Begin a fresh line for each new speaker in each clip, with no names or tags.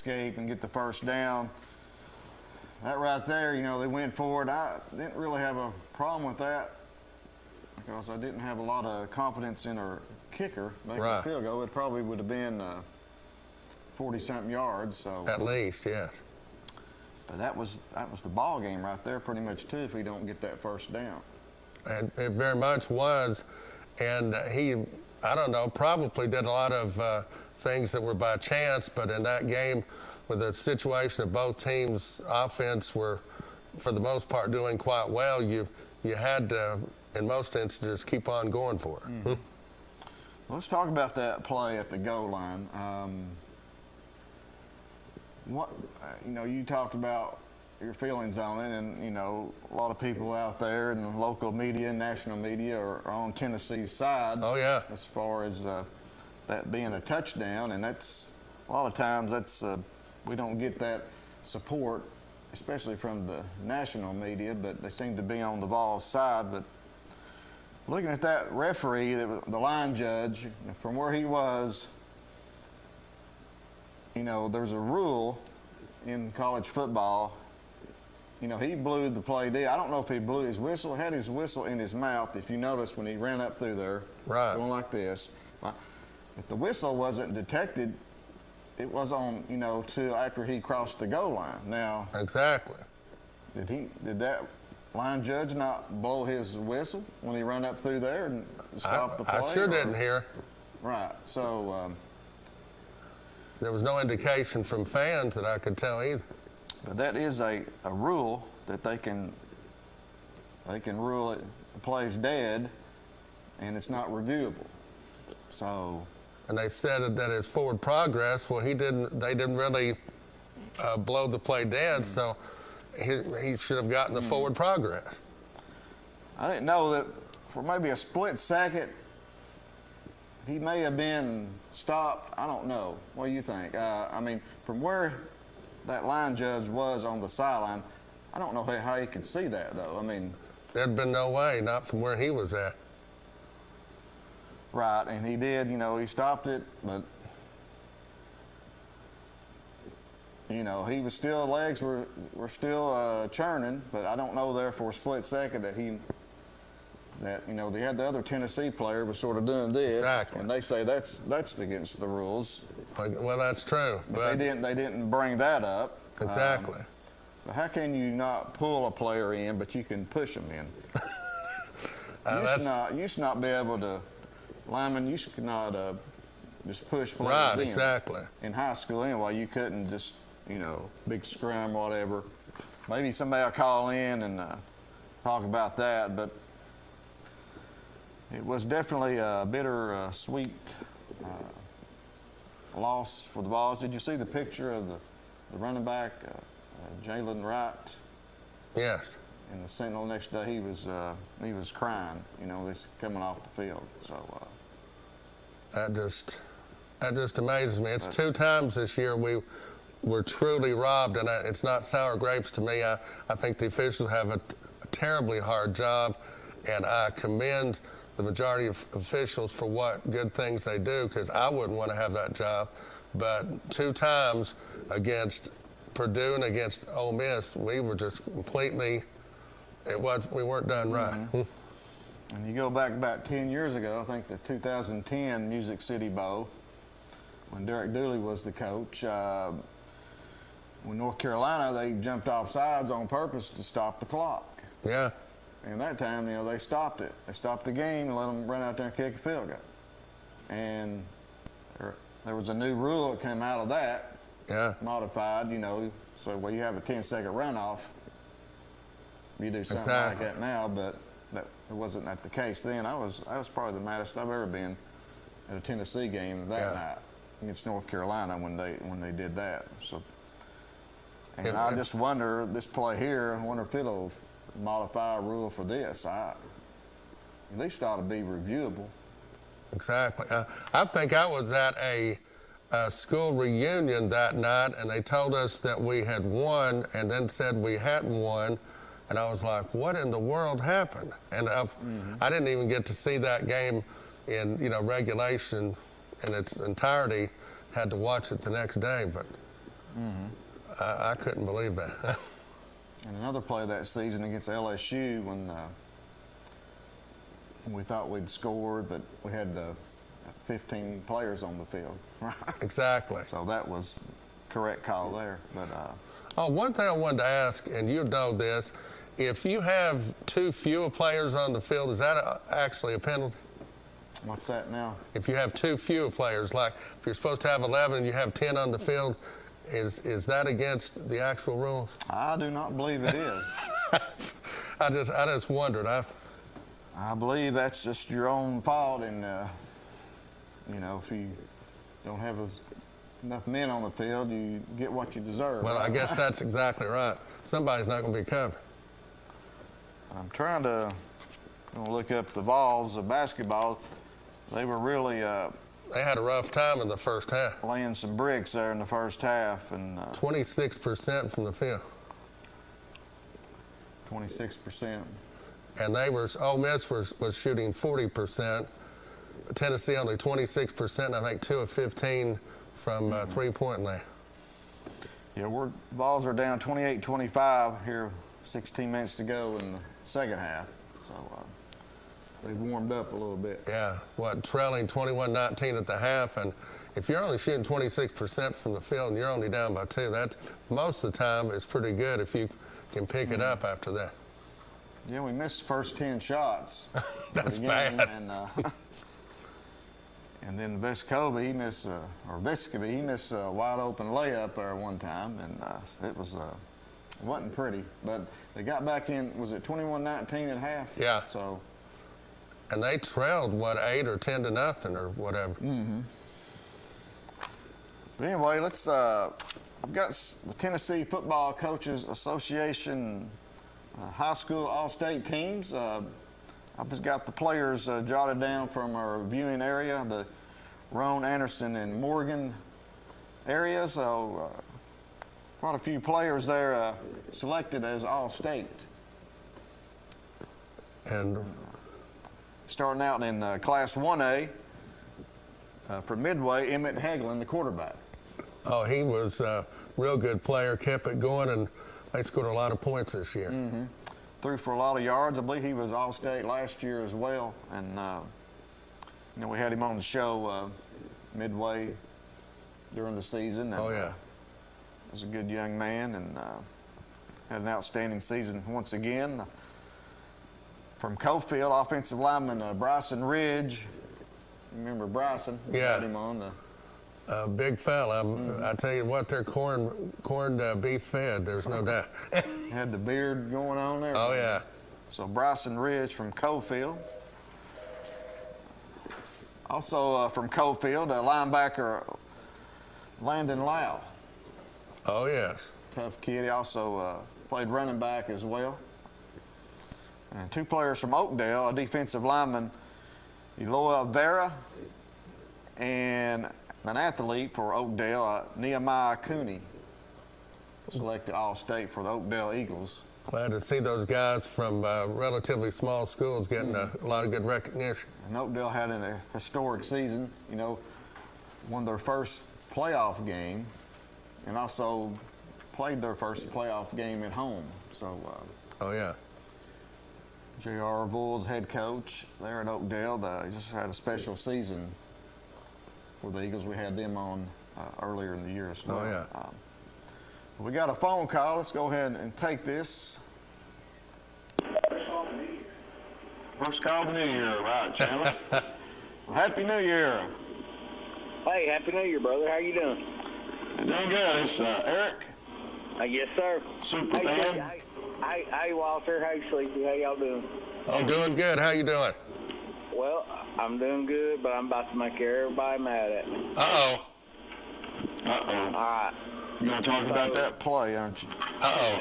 escape and get the first down. That right there, you know, they went for it. I didn't really have a problem with that because I didn't have a lot of confidence in our kicker making the field goal. It probably would have been 40-something yards. So
at least, yes.
But that was the ball game right there, pretty much too. If we don't get that first down,
and it very much was. And he, I don't know, probably did a lot of things that were by chance. But in that game, with the situation of both teams' offense were, for the most part, doing quite well, you had to, in most instances, keep on going for it.
Mm-hmm. Let's talk about that play at the goal line. You talked about your feelings on it, and you know, a lot of people out there in the local media and national media are on Tennessee's side.
Oh yeah.
As far as that being a touchdown, and that's a lot of times we don't get that support, especially from the national media, but they seem to be on the Vols' side. But looking at that referee, the line judge, from where he was, you know, there's a rule in college football. You know, he blew the play dead. I don't know if he blew his whistle, had his whistle in his mouth, if you notice when he ran up through there, going like this. If the whistle wasn't detected, it was on, you know, till after he crossed the goal line. Now,
exactly.
Did that line judge not blow his whistle when he ran up through there and stop the play?
I sure didn't hear.
Right. So
there was no indication from fans that I could tell either.
But that is a rule that they can rule it, the play's dead, and it's not reviewable. So.
And they said that as forward progress. Well, they didn't really blow the play dead, so he should have gotten the forward progress.
I didn't know that for maybe a split second he may have been stopped. I don't know. What do you think? I mean, from where that line judge was on the sideline, I don't know how he could see that, though. I mean,
there'd been no way, not from where he was at.
Right, and he did, you know, he stopped it, but, you know, he was still, legs were still churning, but I don't know there for a split second that you know, they had the other Tennessee player was sort of doing this.
Exactly.
And they say that's against the rules.
Well, that's true.
But they didn't bring that up.
Exactly.
But how can you not pull a player in, but you can push them in? You should not be able to. Lineman, you should not just push players in.
Right, exactly.
In high school anyway, you couldn't just, you know, big scrum, whatever. Maybe somebody will call in and talk about that, but it was definitely a bitter, sweet loss for the Vols. Did you see the picture of the running back, Jalen Wright?
Yes.
And the Sentinel next day, he was crying, you know, this coming off the field. So
that just amazes me. It's 2 times this year we were truly robbed, and it's not sour grapes to me. I think the officials have a terribly hard job, and I commend the majority of officials for what good things they do, because I wouldn't want to have that job. But 2 times against Purdue and against Ole Miss, we were just completely. We weren't done right.
Mm-hmm. And you go back about 10 years ago, I think the 2010 Music City Bowl, when Derek Dooley was the coach, when North Carolina, they jumped off sides on purpose to stop the clock.
Yeah.
And that time, you know, they stopped it. They stopped the game and let them run out there and kick a field goal. And there was a new rule that came out of that, modified, you know, so well, you have a 10-second runoff. You do something like that now, but it wasn't that the case then. I was probably the maddest I've ever been at a Tennessee game that night against North Carolina when they did that. So, and I just wonder, this play here, I wonder if it'll modify a rule for this. At least ought to be reviewable.
Exactly. I think I was at a school reunion that night, and they told us that we had won, and then said we hadn't won. And I was like, what in the world happened? And I didn't even get to see that game in, you know, regulation in its entirety. Had to watch it the next day. But I couldn't believe that.
And another play that season against LSU when we thought we'd scored, but we had 15 players on the field.
Exactly.
So that was correct call there. But
one thing I wanted to ask, and you know this, if you have too few players on the field, is that actually a penalty?
What's that now?
If you have too few players, like if you're supposed to have 11 and you have 10 on the field, is that against the actual rules?
I do not believe it is.
I just wondered.
I believe that's just your own fault, and if you don't have enough men on the field, you get what you deserve.
Well, I guess that's exactly right. Somebody's not going to be covered.
I'm trying to look up the Vols of basketball. They were really
they had a rough time in the first half.
Laying some bricks there in the first half, and
26% from the field.
26%.
And Ole Miss was shooting 40%. Tennessee only 26%. I think 2 of 15 from 3-point land.
Yeah, Vols are down 28-25 here. 16 minutes to go in the second half. So they've warmed up a little bit.
Yeah, trailing 21-19 at the half, and if you're only shooting 26% from the field and you're only down by 2, that most of the time is pretty good if you can pick it up after that.
Yeah, we missed the first 10 shots.
That's bad.
And then Vescovi, he missed a wide open layup there one time, and it wasn't pretty. But they got back in, was it 21-19 at half?
Yeah.
So.
And they trailed, 8 or 10 to nothing or whatever.
Mm-hmm. But anyway, I've got the Tennessee Football Coaches Association high school all-state teams. I've just got the players jotted down from our viewing area, the Roane, Anderson, and Morgan areas. So quite a few players there selected as all-state.
And
starting out in Class 1A, from Midway, Emmett Hagelin, the quarterback.
Oh, he was a real good player, kept it going, and they scored a lot of points this year.
Mm-hmm. Threw for a lot of yards. I believe he was All-State last year as well. And, we had him on the show midway during the season. And,
oh, yeah.
Was a good young man and had an outstanding season once again. From Cofield, offensive lineman Bryson Ridge. Remember Bryson?
Yeah.
Had him on the
big fella. I tell you what, they're corned beef fed. There's no doubt.
Had the beard going on there.
Oh, yeah.
So Bryson Ridge from Cofield. Also from Cofield, linebacker Landon Lau.
Oh, yes.
Tough kid. He also played running back as well. And 2 players from Oakdale, a defensive lineman, Eloy Vera, and an athlete for Oakdale, Nehemiah Cooney, selected All-State for the Oakdale Eagles.
Glad to see those guys from relatively small schools getting a lot of good recognition.
And Oakdale had a historic season, won their first playoff game and also played their first playoff game at home. So,
oh, yeah.
J.R. Vols head coach there at Oakdale, they just had a special season for the Eagles. We had them on earlier in the year as well.
Oh, yeah.
We got a phone call. Let's go ahead and take this. First call of the new year, right, Chandler? Well, Happy New Year.
Hey, Happy New Year, brother. How you doing?
Doing good. It's Eric.
Yes, sir.
Super
hey,
fan.
Hey, Walter. Hey, Sleepy. How y'all doing?
I'm doing good. How you doing?
Well, I'm doing good, but I'm about to make everybody mad at me.
Uh-oh.
Uh-oh.
All right.
You're going to talk about that play, aren't you?
Uh-oh.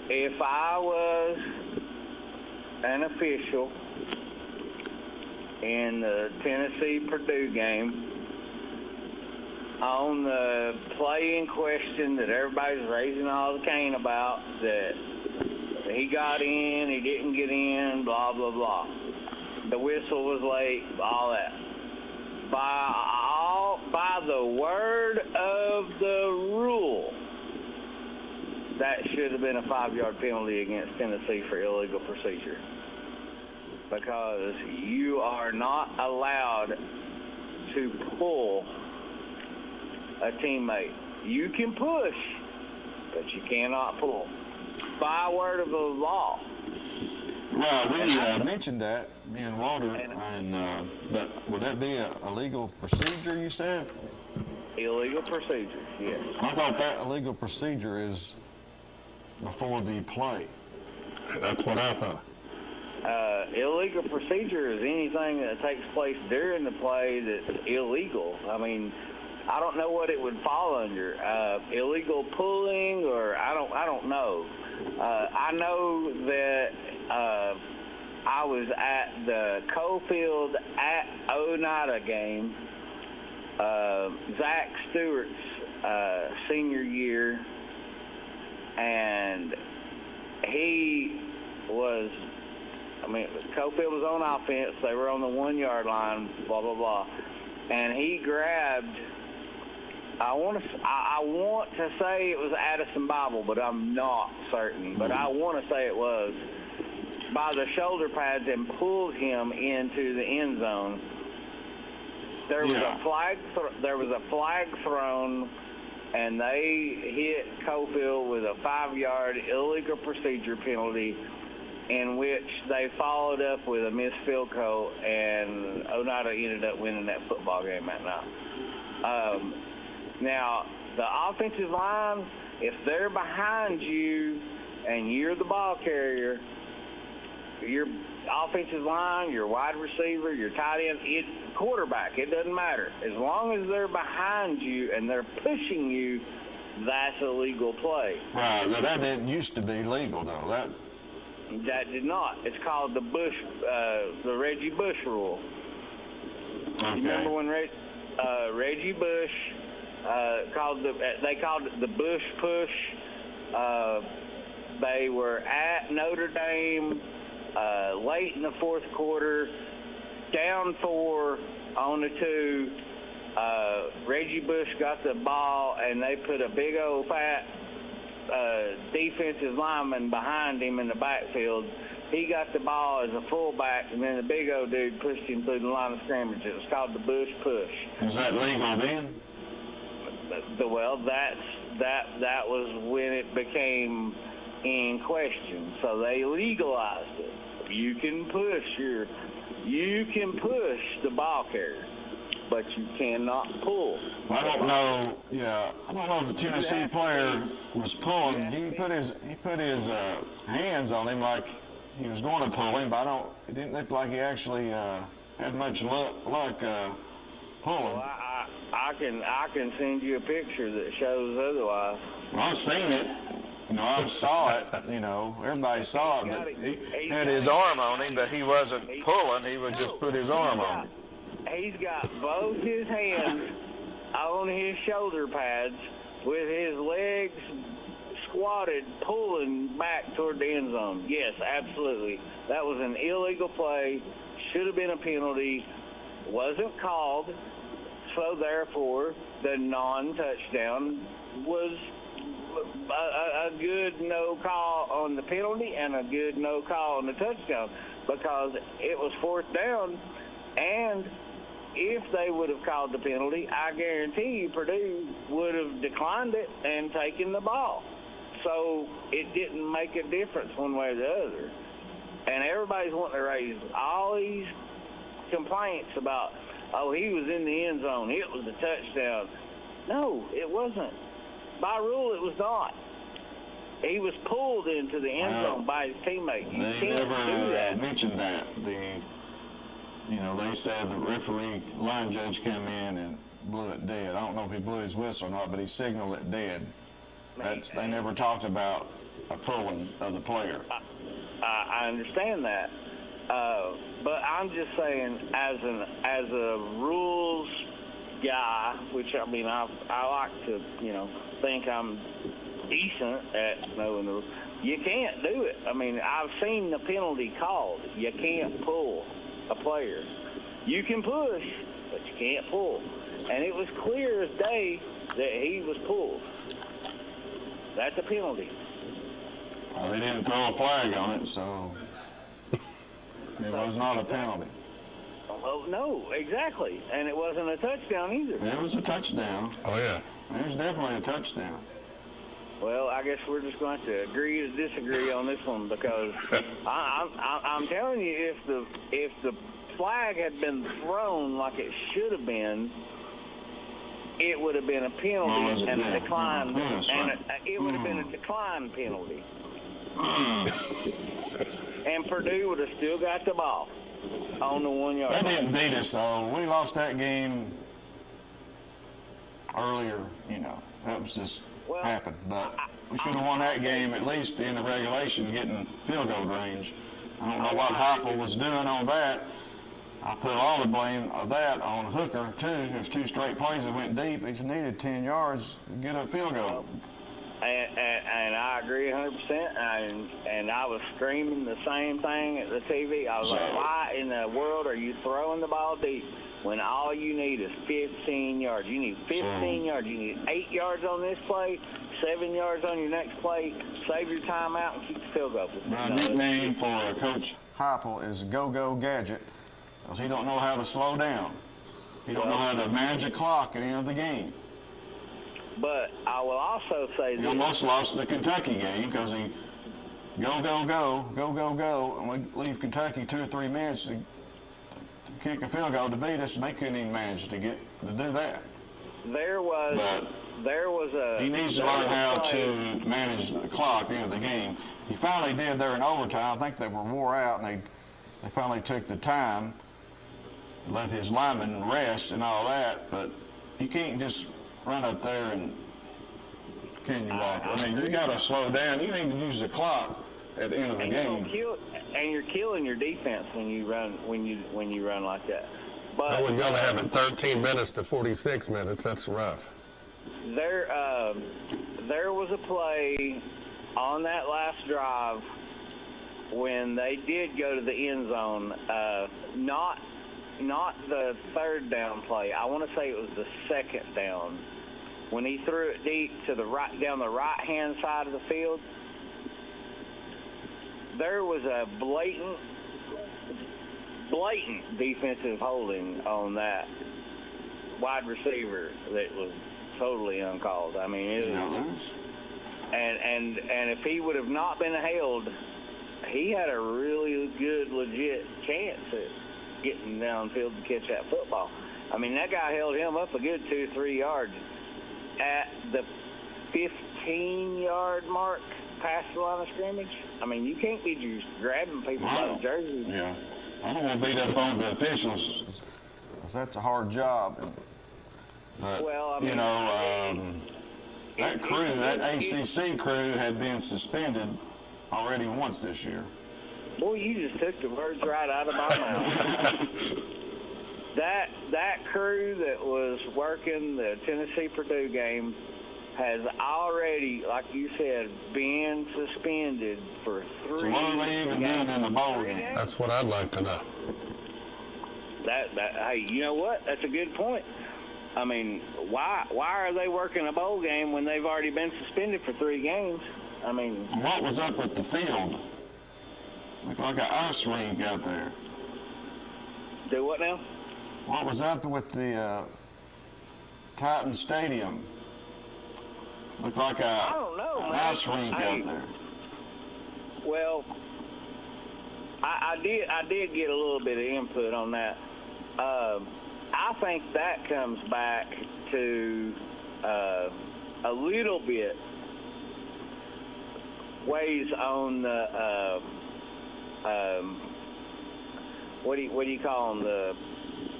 If I was an official in the Tennessee-Purdue game, on the play in question that everybody's raising all the cane about, that he got in, he didn't get in, blah, blah, blah. The whistle was late, all that. by the word of the rule, that should have been a 5-yard penalty against Tennessee for illegal procedure, because you are not allowed to pull a teammate. You can push, but you cannot pull. By word of the law.
Well, we mentioned that, me and Walter, but would that be a legal procedure, you said?
Illegal procedure, yes.
I thought that illegal procedure is before the play.
That's what I thought.
Illegal procedure is anything that takes place during the play that's illegal. I mean, I don't know what it would fall under. Illegal pulling, or I don't know. I know that I was at the Cofield at Oneida game, Zach Stewart's senior year, and he was, Cofield was on offense. They were on the 1-yard line, blah, blah, blah. And he grabbed, I want to say it was Addison Bible, but I'm not certain. But I want to say it was, by the shoulder pads, and pulled him into the end zone. There was a flag thrown, and they hit Cofield with a 5-yard illegal procedure penalty, in which they followed up with a missed field goal, and Oneida ended up winning that football game that night. Now, the offensive line, if they're behind you and you're the ball carrier, your offensive line, your wide receiver, your tight end, quarterback, it doesn't matter. As long as they're behind you and they're pushing you, that's a legal play.
Right. Now, that didn't used to be legal, though.
That did not. It's called the Reggie Bush rule.
Okay.
You remember when Reggie Bush they called it the Bush push? They were at Notre Dame late in the fourth quarter, down 4 on the 2. Reggie Bush got the ball, and they put a big old fat defensive lineman behind him in the backfield. He got the ball as a fullback, and then the big old dude pushed him through the line of scrimmage. It was called the Bush push.
Was that legal then?
Well, that was when it became in question. So they legalized it. You can push the ball carrier, but you cannot pull.
Well, I don't know. Yeah, I don't know if the Tennessee player was pulling. He put his hands on him like he was going to pull him, but it didn't look like he actually had much luck pulling.
Well, I can send you a picture that shows otherwise.
Well, I've seen it. I saw it. Everybody saw it. But he had his arm on him, but he wasn't pulling. He would just put his arm on him.
He's got both his hands on his shoulder pads with his legs squatted, pulling back toward the end zone. Yes, absolutely. That was an illegal play. Should have been a penalty. Wasn't called. So, therefore, the non-touchdown was a good no call on the penalty and a good no call on the touchdown, because it was 4th down, and if they would have called the penalty, I guarantee you Purdue would have declined it and taken the ball. So it didn't make a difference one way or the other. And everybody's wanting to raise all these complaints about, he was in the end zone, it was a touchdown. No, it wasn't. By rule, it was not. He was pulled into the end zone by his teammate.
They never mentioned that. They said the referee, line judge came in and blew it dead. I don't know if he blew his whistle or not, but he signaled it dead. They never talked about a pulling of the player.
I understand that. But I'm just saying, as a rules guy, which I like to, think I'm decent at knowing the rules. You can't do it. I've seen the penalty called. You can't pull a player. You can push, but you can't pull. And it was clear as day that he was pulled. That's a penalty.
Well, they didn't throw a flag on it, so it was not a penalty.
Well, no, exactly. And it wasn't a touchdown either.
It was a touchdown.
Oh, yeah.
It was definitely a touchdown.
Well, I guess we're just going to have to agree to disagree on this one, because I'm telling you, if the flag had been thrown like it should have been, it would have been a penalty and a decline, it would have been a decline penalty. And Purdue would have still got the ball on the 1 yard.
They didn't beat us, though. We lost that game earlier, That was just happened. But we should have won that game at least in the regulation, getting field goal range. I don't know what Heupel was doing on that. I put all the blame of that on Hooker, too. There's 2 straight plays that went deep. He needed 10 yards to get a field goal.
And I agree 100%. And I was screaming the same thing at the TV. I was like, why in the world are you throwing the ball deep when all you need is 15 yards? You need 15 yards. You need 8 yards on this play, 7 yards on your next play. Save your time out and keep the field goal.
My nickname for Coach Heupel is Go-Go Gadget, because he don't know how to slow down. He don't know how to manage a clock at the end of the game.
But I will also say
He
this.
almost lost the Kentucky game because he go, and we leave Kentucky 2 or 3 minutes to kick a field goal to beat us, and they couldn't even manage to do that.
There was
He needs to learn how to manage the clock at the end of the game. He finally did there in overtime. I think they were wore out, and they finally took the time, let his linemen rest and all that, but you can't just run up there and can you walk? I mean, you got to slow down. You need to use the clock at the end of the game.
You're killing your defense when you run like that. But
when you only have it 13 minutes to 46 minutes, that's rough.
There was a play on that last drive when they did go to the end zone. Not the third down play. I want to say it was the second down when he threw it deep to the right, down the right-hand side of the field. There was a blatant defensive holding on that wide receiver that was totally uncalled. I mean, it was, and if he would have not been held, he had a really good, legit chance at getting downfield to catch that football. I mean, that guy held him up a good 2 or 3 yards at the 15-yard mark past the line of scrimmage. I mean, you can't be just grabbing people by the jerseys.
Yeah. I don't want to beat up on the officials, because that's a hard job. But,
Well, I mean,
that ACC crew had been suspended already once this year.
Boy, you just took the words right out of my mouth. That crew that was working the Tennessee-Purdue game has already, like you said, been suspended for 3
So what are they even doing in the bowl game?
That's what I'd like to know.
Hey, you know what? That's a good point. I mean, why are they working a bowl game when they've already been suspended for 3 games? I mean,
What was up with the field? Looked like an ice rink out there.
do what now?
What was up with the Titan Stadium? Looked like
I don't know,
an
man.
ice rink out there.
Well, I did get a little bit of input on that. I think that comes back to a little bit weighs on the what do you call them,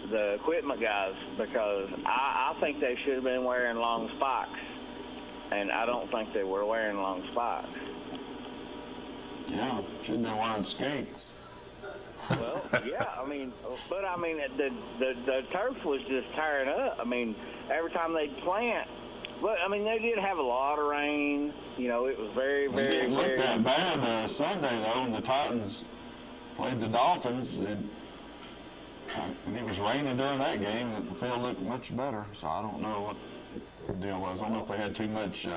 the equipment guys, because I think they should have been wearing long spikes, and I don't think they were wearing long spikes.
Yeah, should have been wearing skates.
Well, yeah, the turf was just tearing up. I mean, every time they'd plant, but I mean, they did have a lot of rain. You know, it was very,
It
very,
didn't look
very.
that bad Sunday, though, when the Titans played the Dolphins. and it was raining during that game, that the field looked much better. So I don't know what the deal was. I don't know if they had too much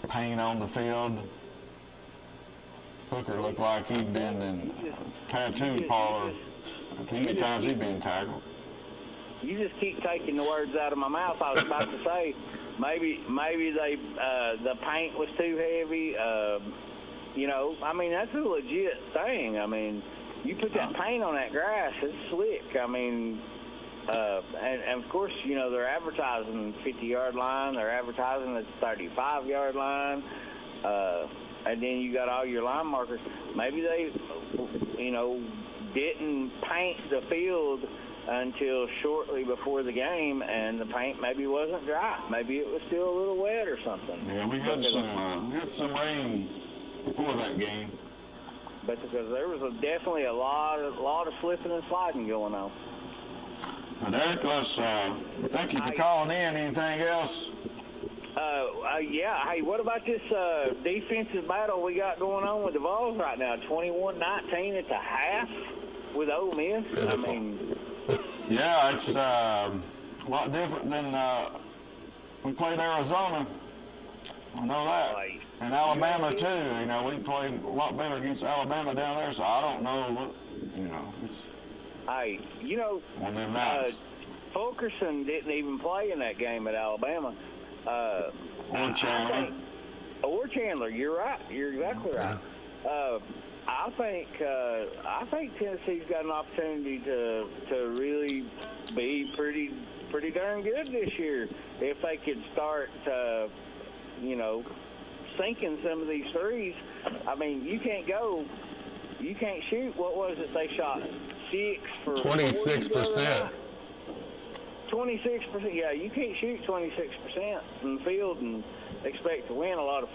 paint on the field. Hooker looked like he'd been in tattoo parlor. Too many times he'd been tackled.
You just keep taking the words out of my mouth. I was about to say maybe they the paint was too heavy. You know, I mean, that's a legit thing. I mean, you put that paint on that grass, it's slick. I mean, and of course, you know, they're advertising 50-yard line. They're advertising the 35-yard line. And then you got all your line markers. Maybe they, you know, didn't paint the field until shortly before the game, and the paint maybe wasn't dry. Maybe it was still a little wet or something.
Yeah, we had some rain before that game.
But because there was definitely a lot of slipping and sliding going on.
Now, Derek, thank you for calling in. Anything else?
Yeah. Hey, what about this defensive battle we got going on with the Vols right now? 21-19 at the half with Ole Miss.
Beautiful.
I mean,
yeah, it's a lot different than we played Arizona. I know that.
Right.
And Alabama too. You know, we played a lot better against Alabama down there. So I don't know what. You know, it's.
Hey, you know,
one of them nights.
Fulkerson didn't even play in that game at Alabama.
Or Chandler.
Or Chandler, you're right. You're exactly right. I think Tennessee's got an opportunity to really be pretty darn good this year if they could start, you know, sinking some of these threes. I mean, you can't shoot. What was it they shot? 6 for
26%.
26%. Yeah, you can't shoot 26% in the field and expect to win a lot of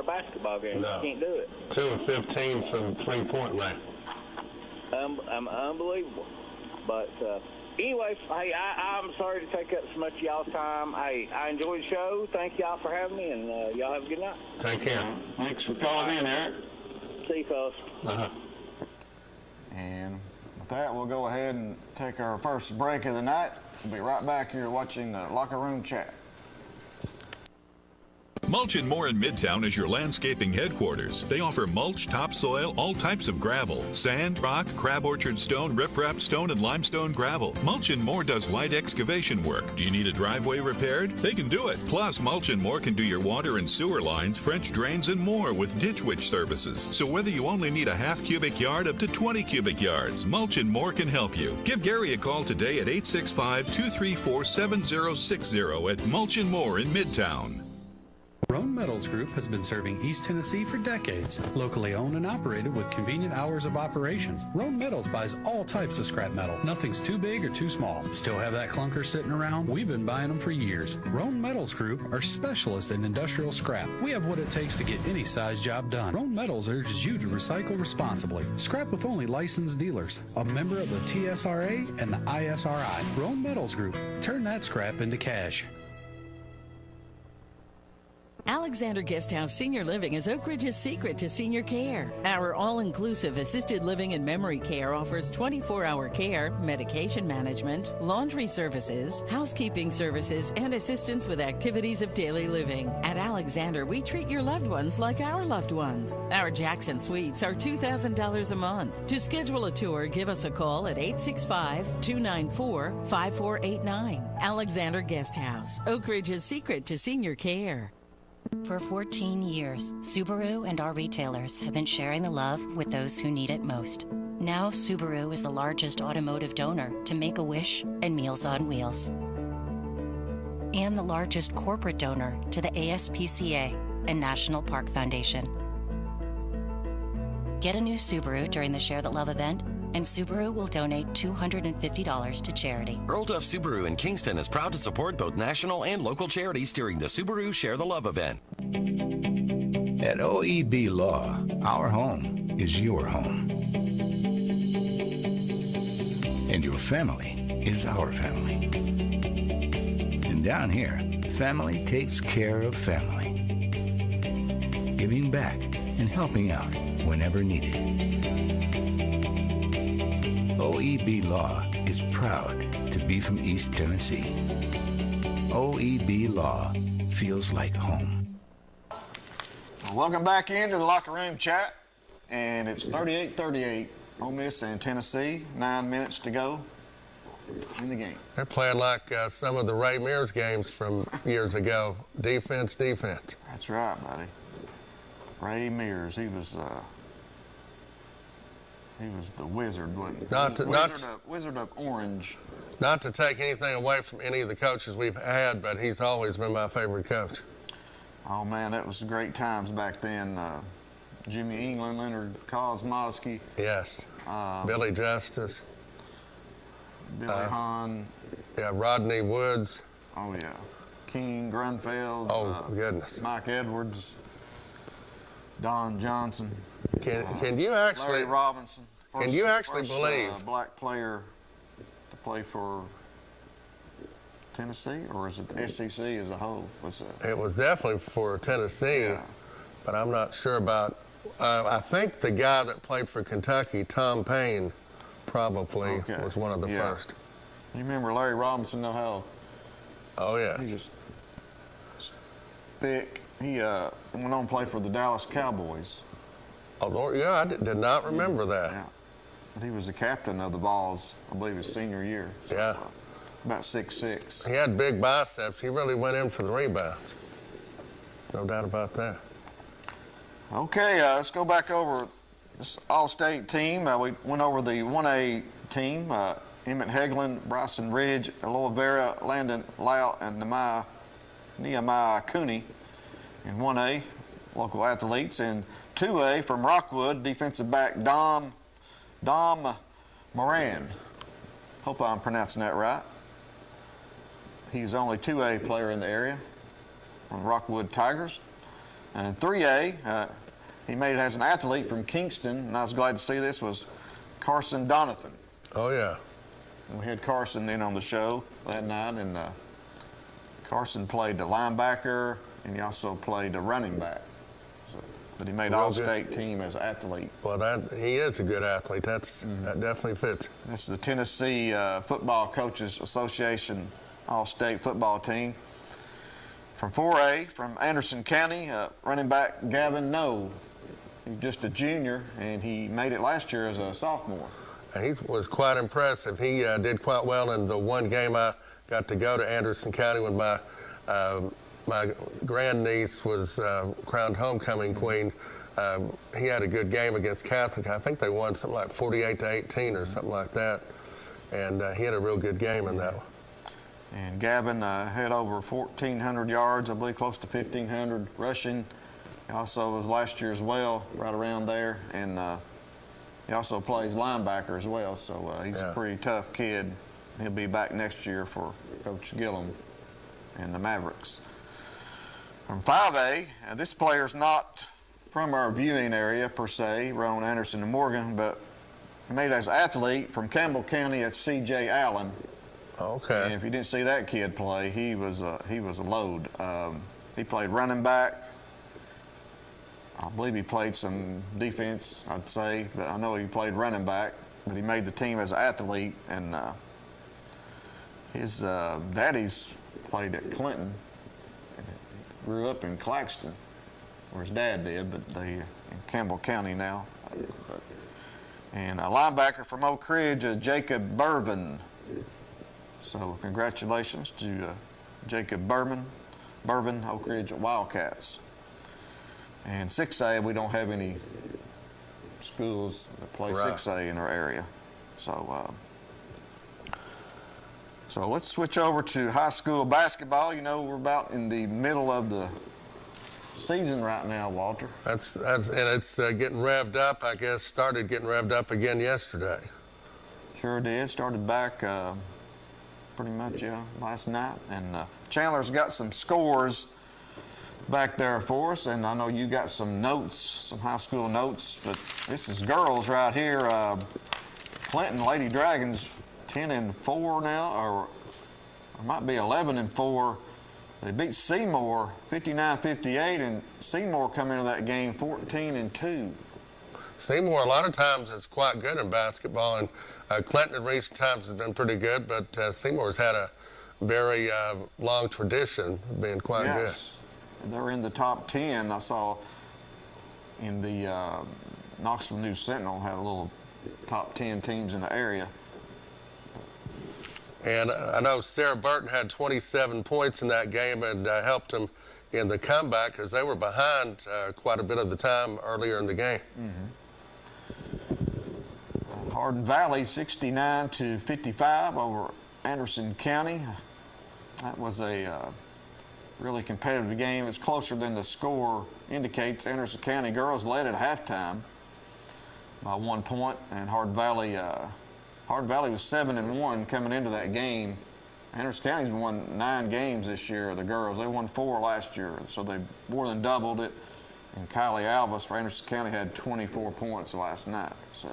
basketball games.
No.
You can't do it.
2 of 15 from three-point line.
Unbelievable. But anyway, hey, I'm sorry to take up so much of y'all's time. I enjoyed the show. Thank y'all for having me, and y'all have a good night.
Take care.
Thanks for calling in, Eric.
See you, fellas.
And with that, we'll go ahead and take our first break of the night. We'll be right back here watching the Locker Room Chat.
Mulch & More in Midtown is your landscaping headquarters. They offer mulch, topsoil, all types of gravel, sand, rock, crab orchard stone, riprap stone, and limestone gravel. Mulch & More does light excavation work. Do you need a driveway repaired? They can do it. Plus, Mulch & More can do your water and sewer lines, French drains, and more with Ditch Witch services. So whether you only need a half cubic yard up to 20 cubic yards, Mulch & More can help you. Give Gary a call today at 865-234-7060 at Mulch & More in Midtown.
Roan Metals Group has been serving East Tennessee for decades. Locally owned and operated with convenient hours of operation. Roan Metals buys all types of scrap metal. Nothing's too big or too small. Still have that clunker sitting around? We've been buying them for years. Roan Metals Group are specialists in industrial scrap. We have what it takes to get any size job done. Roan Metals urges you to recycle responsibly. Scrap with only licensed dealers. A member of the TSRA and the ISRI. Roan Metals Group. Turn that scrap into cash.
Alexander Guesthouse Senior Living is Oak Ridge's secret to senior care. Our all-inclusive assisted living and memory care offers 24-hour care, medication management, laundry services, housekeeping services, and assistance with activities of daily living. At Alexander, we treat your loved ones like our loved ones. Our Jackson Suites are $2,000 a month. To schedule a tour, give us a call at 865-294-5489. Alexander Guesthouse, Oak Ridge's secret to senior care.
For 14 years, Subaru and our retailers have been sharing the love with those who need it most. Now Subaru is the largest automotive donor to Make-A-Wish and Meals on Wheels, and the largest corporate donor to the ASPCA and National Park Foundation. Get a new Subaru during the Share the Love event, and Subaru will donate $250 to charity.
Earl Duff Subaru in Kingston is proud to support both national and local charities during the Subaru Share the Love event.
At OEB Law, our home is your home. And your family is our family. And down here, family takes care of family. Giving back and helping out whenever needed. OEB Law is proud to be from East Tennessee. OEB Law feels like home.
Well, welcome back into the locker room chat, and it's 38-38, Ole Miss and Tennessee. 9 minutes to go in the game.
They're playing like some of the Ray Mears games from years ago. Defense, defense.
That's right, buddy. Ray Mears, he was the wizard, wasn't he? Wizard of Orange.
Not to take anything away from any of the coaches we've had, but he's always been my favorite coach.
Oh, man, that was great times back then. Jimmy England, Leonard Kosmowski.
Yes. Billy Justice.
Billy Hahn.
Yeah, Rodney Woods.
Oh, yeah. King, Grunfeld.
Oh, goodness.
Mike Edwards. Don Johnson.
Can you actually...
Larry Robinson.
Can you actually believe...
black player to play for Tennessee, or is it the SEC as a whole?
It was definitely for Tennessee,
yeah.
But I'm not sure about... I think the guy that played for Kentucky, Tom Payne, probably was one of the first.
You remember Larry Robinson, know how...
Oh, yes.
He was thick. He went on to play for the Dallas Cowboys.
Oh, Lord, yeah, I did not remember that.
Yeah. But he was the captain of the Vols, I believe, his senior year. So,
yeah.
About 6'6".
He had big biceps. He really went in for the rebounds. No doubt about that.
Okay, let's go back over this All-State team. We went over the 1A team. Emmett Hegland, Bryson Ridge, Aloha Vera, Landon Lout, and Nehemiah Cooney in 1A, local athletes. In 2A, from Rockwood, defensive back Dom Moran. Hope I'm pronouncing that right. He's the only 2A player in the area from Rockwood Tigers. And 3A, he made it as an athlete from Kingston, and I was glad to see this, was Carson Donathan.
Oh, yeah.
And we had Carson in on the show that night, and Carson played the linebacker, and he also played the running back. But he made All-State team as an athlete.
Well, he is a good athlete. That definitely fits.
This is the Tennessee Football Coaches Association All-State football team. From 4A, from Anderson County, running back Gavin Noe. He's just a junior, and he made it last year as a sophomore.
He was quite impressive. He did quite well in the one game I got to go to Anderson County when my grandniece was crowned homecoming queen. He had a good game against Catholic. I think they won something like 48-18 or something like that. And he had a real good game in that one.
And Gavin had over 1,400 yards, I believe close to 1,500 rushing. He also was last year as well, right around there. And he also plays linebacker as well, so he's a pretty tough kid. He'll be back next year for Coach Gillum and the Mavericks. From 5A, this player's not from our viewing area per se, Ron Anderson and Morgan, but he made it as an athlete from Campbell County at C.J. Allen.
Okay.
And if you didn't see that kid play, he was a load. He played running back. I believe he played some defense, I'd say, but I know he played running back. But he made the team as an athlete, and his daddy's played at Clinton. Grew up in Claxton, where his dad did, but they in Campbell County now. And a linebacker from Oak Ridge, Jacob Bourbon. So congratulations to Jacob Bourbon, Oak Ridge Wildcats. And 6A, we don't have any schools that play 6A in our area. So let's switch over to high school basketball. You know, we're about in the middle of the season right now, Walter.
And it's getting revved up, I guess, started getting revved up again yesterday.
Sure did. Started back pretty much, last night. And Chandler's got some scores back there for us, and I know you got some notes, some high school notes, but this is girls right here. Clinton Lady Dragons 10-4 now, or it might be 11-4. They beat Seymour 59-58, and Seymour come into that game 14-2.
Seymour, a lot of times, is quite good in basketball, and Clinton in recent times has been pretty good, but Seymour's had a very long tradition of being quite
yes. Good. They're in the top 10. I saw in the Knoxville News Sentinel had a little top 10 teams in the area.
And I know Sarah Burton had 27 points in that game and helped them in the comeback because they were behind quite a bit of the time earlier in the game.
Hardin Valley 69-55 over Anderson County. That was a really competitive game. It's closer than the score indicates. Anderson County girls led at halftime by 1 point, and Hardin Valley was 7-1 coming into that game. Anderson County's won 9 games this year, the girls. They won 4 last year, so they more than doubled it. And Kylie Alvis for Anderson County had 24 points last night. So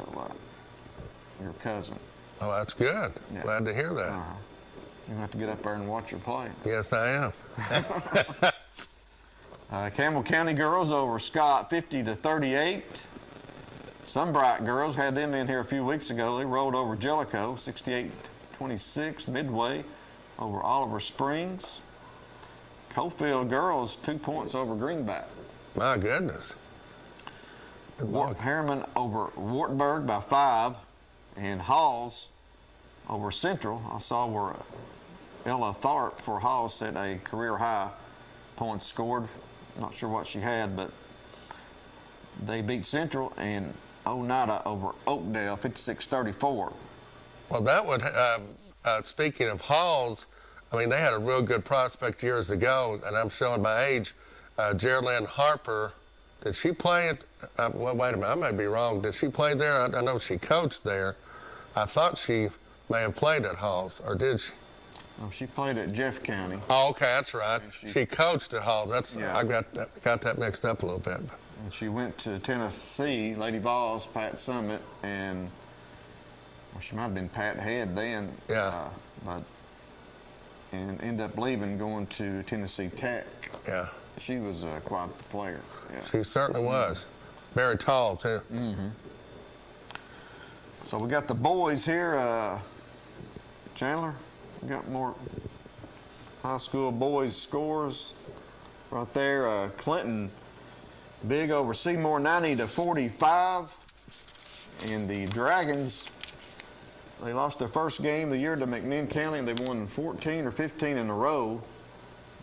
your cousin.
Oh, that's good.
Yeah.
Glad to hear that.
You have to get up there and watch her play.
Yes, I am.
Campbell County girls over Scott 50-38. Sunbright girls had them in here a few weeks ago. They rolled over Jellicoe 68-26. Midway over Oliver Springs. Coalfield girls 2 points over Greenback.
My goodness.
Harriman over Wartburg by 5. And Halls over Central. I saw where Ella Tharp for Halls set a career high points scored. Not sure what she had, but they beat Central, and Oneida over Oakdale 56-34.
Well, that would, speaking of Halls, I mean, they had a real good prospect years ago, and I'm showing my age. Geraldine Harper, did she play at, well, wait a minute, I might be wrong. Did she play there? I know she coached there. I thought she may have played at Halls, or did she?
No, she played at Jeff County.
Oh, okay, that's right. She coached at Halls. That's
yeah.
I got that mixed up a little bit.
And she went to Tennessee, Lady Vols, Pat Summit, and well, she might have been Pat Head then.
Yeah.
And ended up leaving, going to Tennessee Tech.
Yeah.
She was quite the player. Yeah.
She certainly was. Very tall too.
So we got the boys here. Chandler, we got more high school boys scores right there. Clinton big over Seymour 90-45. And the Dragons, they lost their first game of the year to McMinn County, and they won 14 or 15 in a row.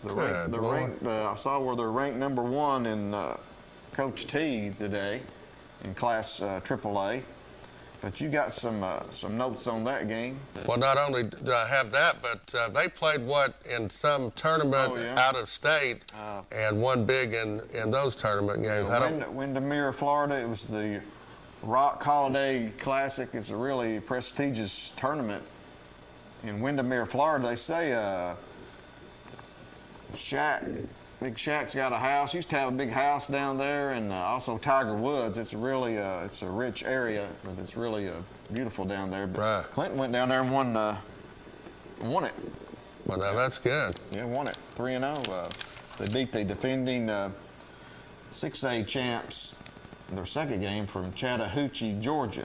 I saw where they're ranked number 1 in Coach T today in Class AAA. But you got some notes on that game.
Well, not only do I have that, but they played in some tournament out of state and won big in those tournament games.
Windermere, Florida. It was the Rock Holiday Classic. It's a really prestigious tournament in Windermere, Florida. They say Big Shaq's got a house. Used to have a big house down there, and also Tiger Woods. It's really it's a rich area, but it's really beautiful down there. But
right.
Clinton went down there and won it.
Well, now that's good.
Yeah, won it 3-0. They beat the defending 6A champs in their second game from Chattahoochee, Georgia.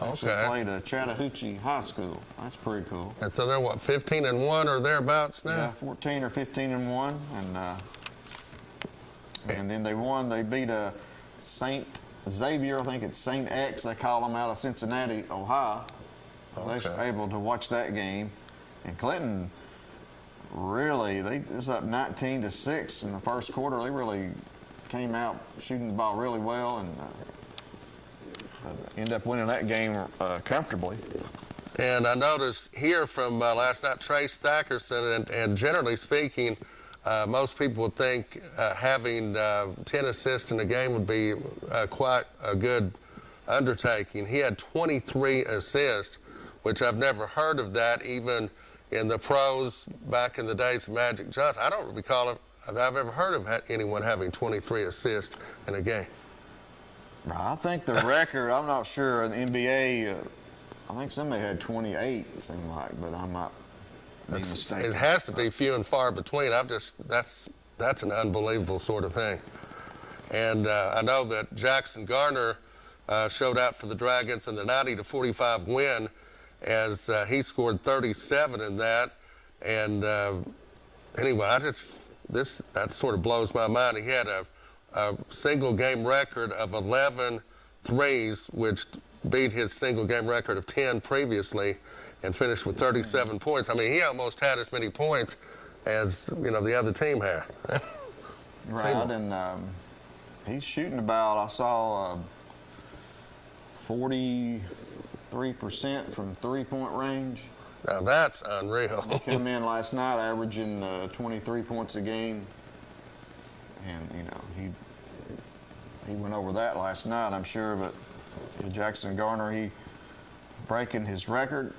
Okay.
They played at Chattahoochee High School. That's pretty cool.
And so they're what, 15-1 or thereabouts now?
Yeah, 14 or 15-1, and then they won. They beat St. Xavier. I think it's St. X. They call them out of Cincinnati, Ohio. Okay. They were able to watch that game, and Clinton really they was up 19-6 in the first quarter. They really came out shooting the ball really well and. End up winning that game comfortably.
And I noticed here from last night, Trace Thackerson, and generally speaking, most people would think having 10 assists in a game would be quite a good undertaking. He had 23 assists, which I've never heard of that even in the pros back in the days of Magic Johnson. I don't recall that I've ever heard of anyone having 23 assists in a game.
I think the record, I'm not sure, in the NBA, I think somebody had 28, it seemed like, but I might be mistaken.
It has to be few and far between. That's an unbelievable sort of thing. And I know that Jackson Garner showed out for the Dragons in the 90-45 win, as he scored 37 in that. And anyway, that sort of blows my mind. He had a single game record of 11 threes, which beat his single game record of 10 previously, and finished with 37 points. I mean, he almost had as many points as, the other team had.
Right, and he's shooting about, I saw 43% from three-point range.
Now that's unreal.
He came in last night averaging 23 points a game, and he went over that last night, I'm sure. But Jackson Garner, he breaking his record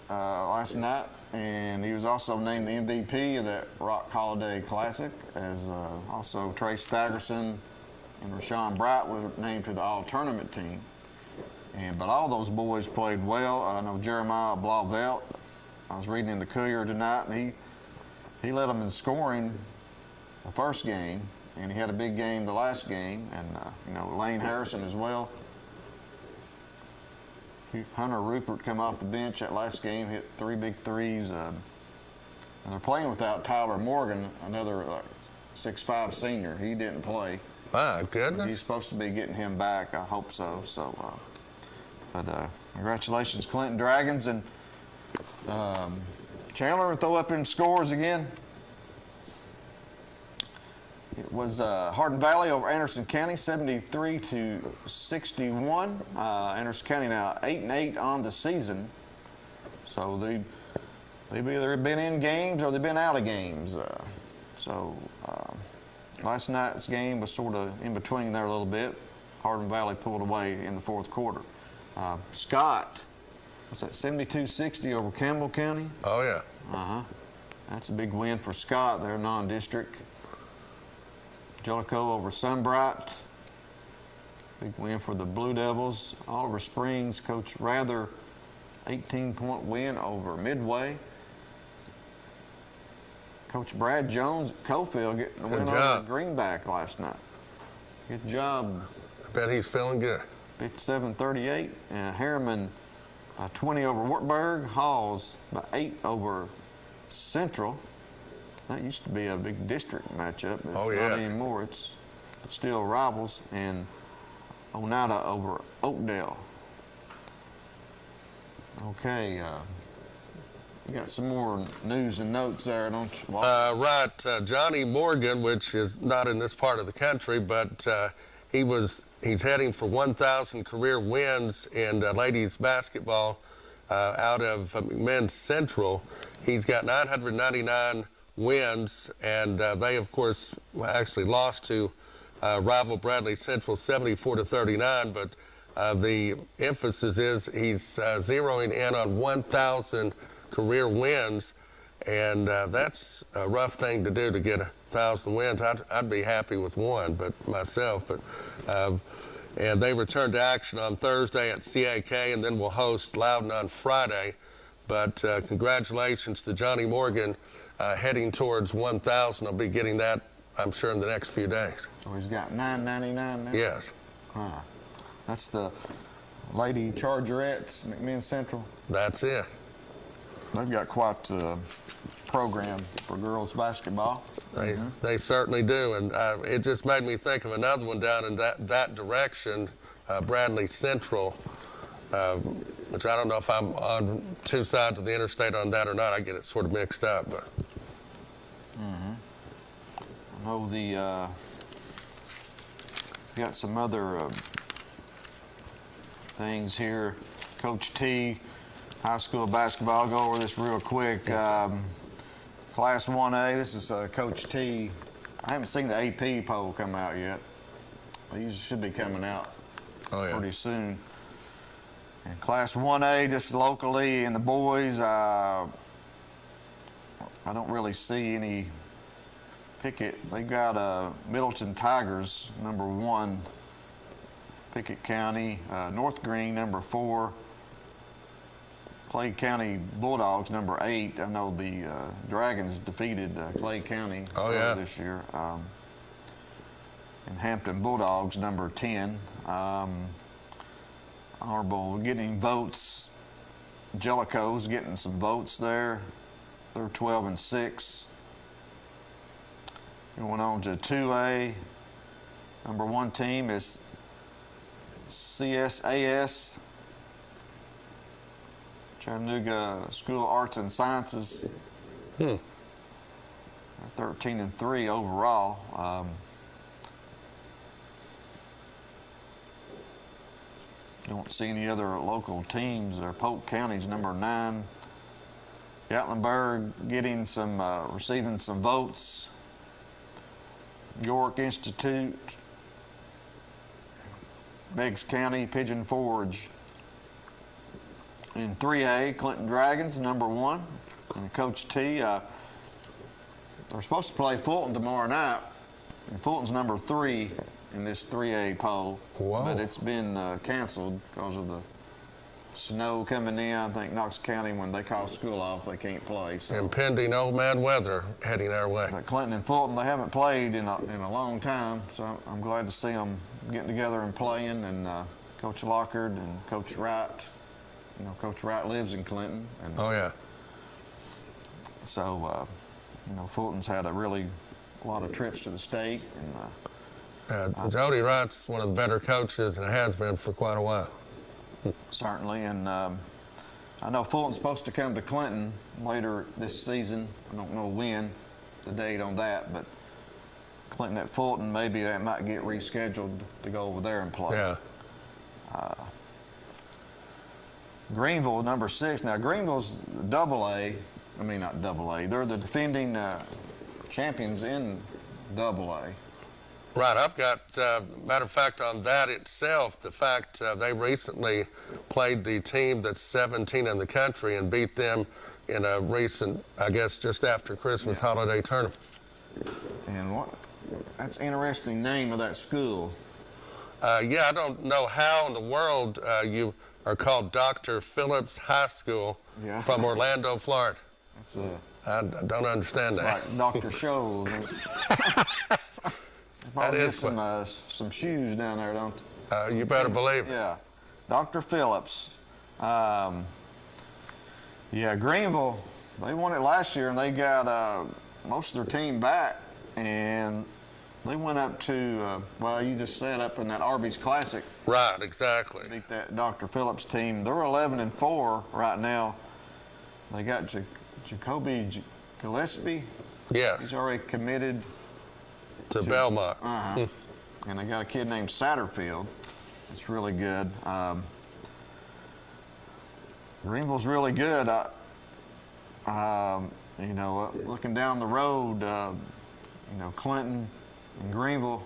last night, and he was also named the MVP of that Rock Holiday Classic, as also Trace Staggerson and Rashawn Bright was named to the All-Tournament team. But all those boys played well. I know Jeremiah Blauvelt, I was reading in the Courier tonight, and he led them in scoring the first game, and he had a big game the last game. And Lane Harrison as well. Hunter Rupert come off the bench that last game, hit 3 big threes. And they're playing without Tyler Morgan, another 6'5" senior. He didn't play.
My goodness.
He's supposed to be getting him back. I hope so. But congratulations, Clinton Dragons. And Chandler will throw up in scores again. It was Hardin Valley over Anderson County, 73-61. Anderson County now 8-8 on the season. So they've either been in games or they've been out of games. Last night's game was sort of in between there a little bit. Hardin Valley pulled away in the fourth quarter. Scott, what's that, 72-60 over Campbell County?
Oh, yeah.
That's a big win for Scott. They're non-district. Jellicoe over Sunbright. Big win for the Blue Devils. Oliver Springs, Coach Rather, 18-point win over Midway. Coach Brad Jones at Cofield getting the win over Greenback last night. Good job.
I bet he's feeling good.
57-38. And Harriman 20 over Wartburg. Halls by 8 over Central. That used to be a big district matchup. It's not anymore. It's still rivals. And Oneida over Oakdale. Okay. You got some more news and notes there, don't you, Walter?
Right. Johnny Morgan, which is not in this part of the country, but he's heading for 1,000 career wins in ladies basketball out of men's Central. He's got 999 wins, and they, of course, actually lost to rival Bradley Central 74-39, but the emphasis is he's zeroing in on 1,000 career wins, and that's a rough thing to do, to get 1,000 wins. I'd be happy with one, but and they return to action on Thursday at CAK, and then we'll host Loudon on Friday. But congratulations to Johnny Morgan, heading towards 1,000. I'll be getting that, I'm sure, in the next few days.
So he's got 999 now?
Yes.
That's the Lady Chargerettes, McMinn Central.
That's it.
They've got quite a program for girls basketball.
They certainly do, and it just made me think of another one down in that direction, Bradley Central, which I don't know if I'm on two sides of the interstate on that or not. I get it sort of mixed up. But
I know got some other things here. Coach T, high school basketball. I'll go over this real quick. Class 1A, this is Coach T. I haven't seen the AP poll come out yet. They usually should be coming out pretty soon. And Class 1A, just locally, in the boys, I don't really see any Pickett. They got Middleton Tigers, number 1, Pickett County. North Green, number 4. Clay County Bulldogs, number 8. I know the Dragons defeated Clay County this year. And Hampton Bulldogs, number 10. honorable getting votes. Jellicoe's getting some votes there. They're 12-6. Going on to 2A. Number 1 team is CSAS, Chattanooga School of Arts and Sciences. 13-3 overall. Don't see any other local teams. They're Polk County's number 9. Gatlinburg getting some, receiving some votes. York Institute, Meigs County, Pigeon Forge. In 3A, Clinton Dragons, number 1. And Coach T, they're supposed to play Fulton tomorrow night. And Fulton's number 3 in this 3A poll.
Whoa.
But it's been canceled because of the snow coming in. I think Knox County, when they call school off, they can't play. So.
Impending old man weather heading our way.
But Clinton and Fulton, they haven't played in a long time, so I'm glad to see them getting together and playing. And Coach Lockard and Coach Wright, Coach Wright lives in Clinton. And
oh yeah.
So, Fulton's had a lot of trips to the state. And
Jody Wright's one of the better coaches, and has been for quite a while.
Certainly, and I know Fulton's supposed to come to Clinton later this season. I don't know when, the date on that, but Clinton at Fulton, maybe that might get rescheduled to go over there and play.
Yeah.
Greenville, number 6. Now, Greenville's AA. I mean, not AA. They're the defending champions in AA.
Right, I've got, matter of fact, on that itself, the fact they recently played the team that's 17 in the country and beat them in a recent, I guess, just after Christmas holiday tournament.
And that's an interesting name of that school.
Yeah, I don't know how in the world you are called Dr. Phillips High School from Orlando, Florida. I don't understand that.
Like Dr. Scholl's. Probably get some shoes down there, don't
you better believe it.
Yeah. Dr. Phillips. Greenville, they won it last year, and they got most of their team back, and they went up to, you just said up in that Arby's Classic.
Right, exactly.
Beat that Dr. Phillips team. They're 11-4 right now. They got Jacoby Gillespie.
Yes.
He's already committed
to Belmont.
And they got a kid named Satterfield. It's really good. Greenville's really good. Looking down the road, Clinton and Greenville,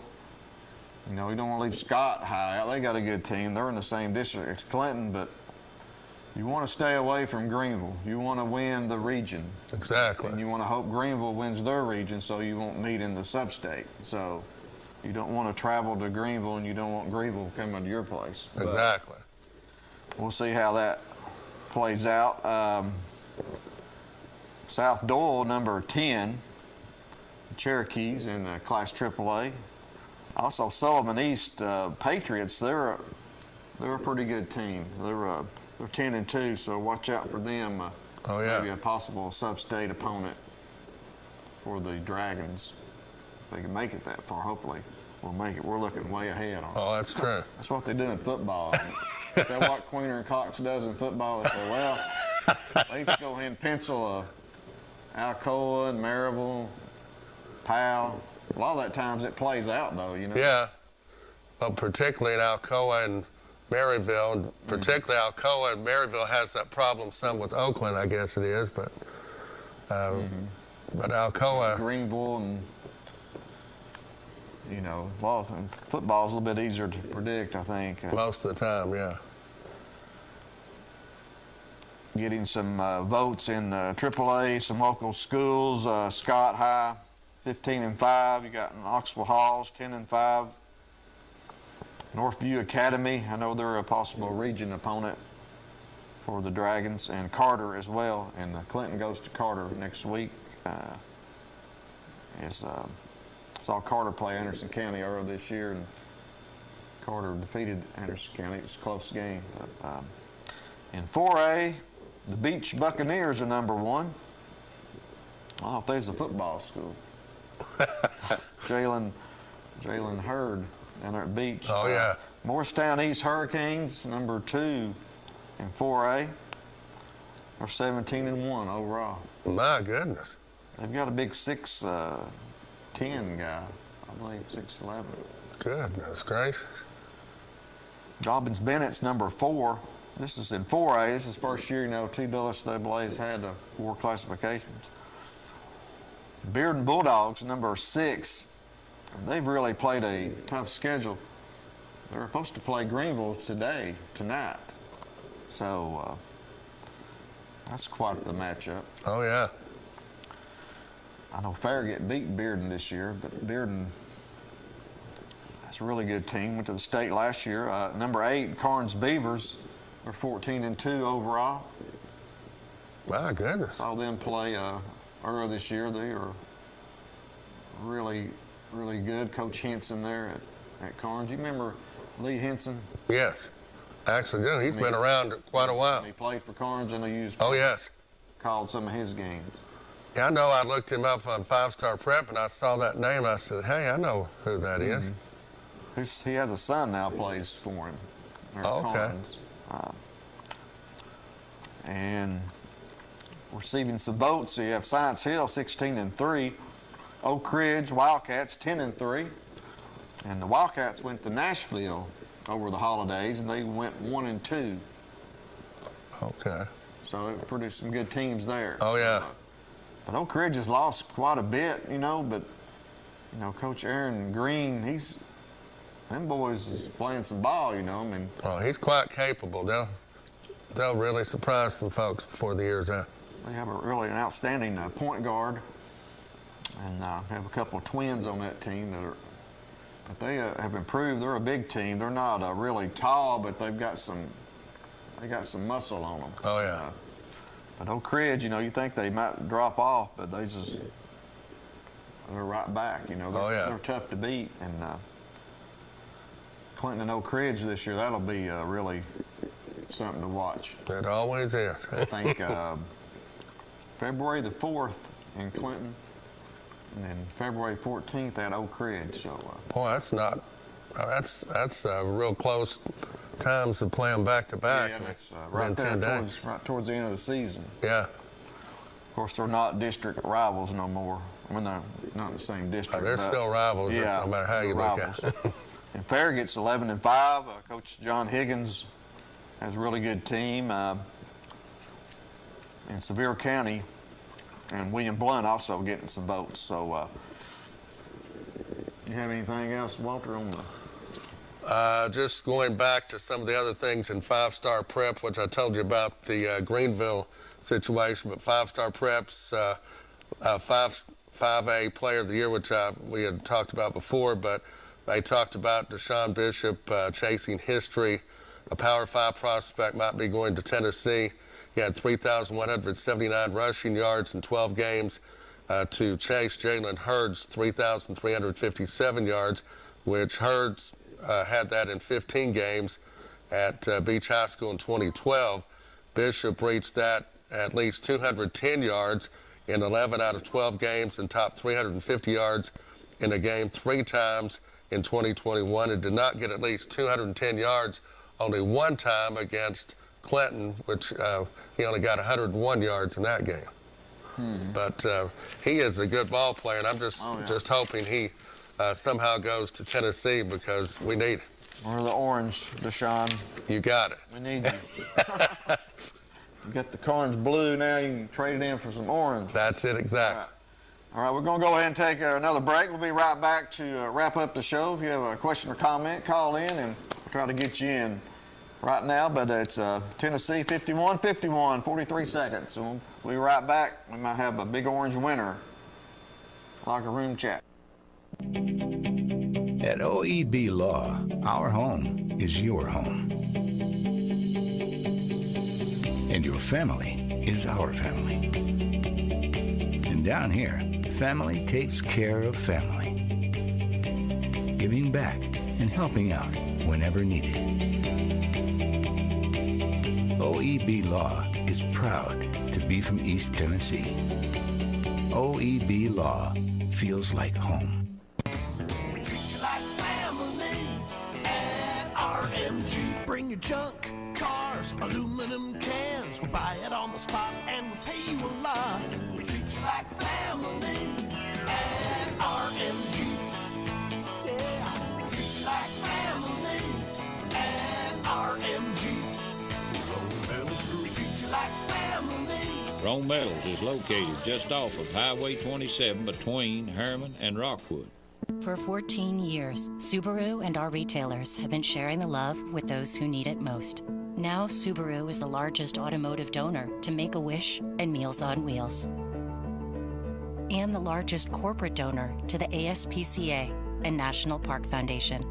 we don't want to leave Scott high out. They got a good team. They're in the same district as Clinton, but you want to stay away from Greenville. You want to win the region.
Exactly.
And you want to hope Greenville wins their region so you won't meet in the sub-state. So you don't want to travel to Greenville, and you don't want Greenville coming to your place.
Exactly.
We'll see how that plays out. South Doyle, number 10, Cherokees in Class AAA. Also, Sullivan East Patriots, they're a pretty good team. They're 10-2, so watch out for them. Maybe a possible sub-state opponent for the Dragons. If they can make it that far, hopefully we'll make it. We're looking way ahead on it.
Oh, that's true.
That's what they do in football. Is that what Queener and Cox does in football? They say, let's go ahead and pencil Alcoa and Maryville, Powell. A lot of that times it plays out, though,
Yeah, but particularly in Alcoa and Maryville, and particularly Alcoa and Maryville has that problem some with Oakland, I guess it is, but Alcoa.
Greenville and, football's a little bit easier to predict, I think.
Most of the time, yeah.
Getting some votes in AAA, some local schools. Scott High, 15-5. You got Knoxville Halls, 10-5. Northview Academy, I know they're a possible region opponent for the Dragons, and Carter as well. And Clinton goes to Carter next week. Saw Carter play Anderson County earlier this year, and Carter defeated Anderson County. It was a close game. But, in 4A, the Beach Buccaneers are number 1. Oh, if there's a football school. Jalen Hurd down there at Beach.
Oh, yeah.
Morristown East Hurricanes, number 2 in 4A. They're 17-1 overall.
My goodness.
They've got a big 6'10" guy, I believe, 6'11".
Goodness gracious.
Jobbins Bennett's number 4. This is in 4A. This is first year, two NCAA's had 4 classifications. Bearden Bulldogs, number 6. And they've really played a tough schedule. They're supposed to play Greenville tonight. So that's quite the matchup.
Oh, yeah.
I know Farragut beat Bearden this year, but Bearden is a really good team. Went to the state last year. Number 8, Carnes Beavers. They're 14-2 overall.
My goodness.
Saw them play earlier this year. They are really, really good. Coach Henson there at Carnes. You remember Lee Henson?
Yes. Actually, good. He's been around quite a while.
He played for Carnes and he used.
Oh, yes.
Called some of his games.
Yeah, I know. I looked him up on 5-Star Prep, and I saw that name. I said, hey, I know who that is.
He has a son now plays for him.
Oh, okay.
Carnes. And receiving some votes, so you have Science Hill 16-3, Oak Ridge Wildcats 10-3, and the Wildcats went to Nashville over the holidays, and they went 1-2.
Okay.
So they produced some good teams there.
Oh, yeah.
But Oak Ridge has lost quite a bit, but Coach Aaron Green, them boys is playing some ball,
Oh, he's quite capable. They'll really surprise some folks before the year's out.
They have an outstanding point guard, and have a couple of twins on that team but they have improved. They're a big team. They're not really tall, but they got some muscle on them.
Oh, yeah.
But Oak Ridge, you think they might drop off, but they're right back. They're tough to beat. And Clinton and Oak Ridge this year, that'll be really something to watch.
It always is.
I think February the 4th in Clinton, and then February 14th at Oak Ridge. So,
boy, that's real close times to play them back to back.
Yeah, that's right there towards the end of the season.
Yeah.
Of course, they're not district rivals no more. I mean, they're not in the same district.
They're still rivals,
yeah,
no matter how you look at it.
And Farragut's 11-5. Coach John Higgins has a really good team. In Sevier County, and William Blunt also getting some votes. So, you have anything else, Walter, on the?
Just going back to some of the other things in 5-Star Prep, which I told you about the Greenville situation, but 5-Star Prep's 5A Player of the Year, which we had talked about before, but they talked about Deshaun Bishop chasing history. A Power 5 prospect might be going to Tennessee. He had 3,179 rushing yards in 12 games to chase Jalen Hurd's 3,357 yards, which Hurd's had that in 15 games at Beach High School in 2012. Bishop reached that at least 210 yards in 11 out of 12 games and topped 350 yards in a game 3 times in 2021, and did not get at least 210 yards only one time against Clinton, which he only got 101 yards in that game. But he is a good ball player, and I'm just hoping he somehow goes to Tennessee because we need it.
Or the orange, Deshaun.
You got it.
We need you. You got the Carnes blue now. You can trade it in for some orange.
That's it, exactly.
All right, we're going to go ahead and take another break. We'll be right back to wrap up the show. If you have a question or comment, call in and we'll try to get you in right now. But it's Tennessee 51-51, 43 seconds. So we'll be right back. We might have a big orange winner. Locker room chat.
At OEB Law, our home is your home. And your family is our family. And down here, family takes care of family. Giving back and helping out whenever needed. OEB Law is proud to be from East Tennessee. OEB Law feels like home.
We treat you like family at RMG. Bring your junk, cars, aluminum cans. We'll buy it on the spot and we'll pay you a lot. We treat you like family at RMG. Yeah, we treat you like family at RMG. We treat you like family.
Rome Metals is located just off of Highway 27 between Herman and Rockwood.
For 14 years, Subaru and our retailers have been sharing the love with those who need it most. Now Subaru is the largest automotive donor to Make-A-Wish and Meals on Wheels, and the largest corporate donor to the ASPCA and National Park Foundation.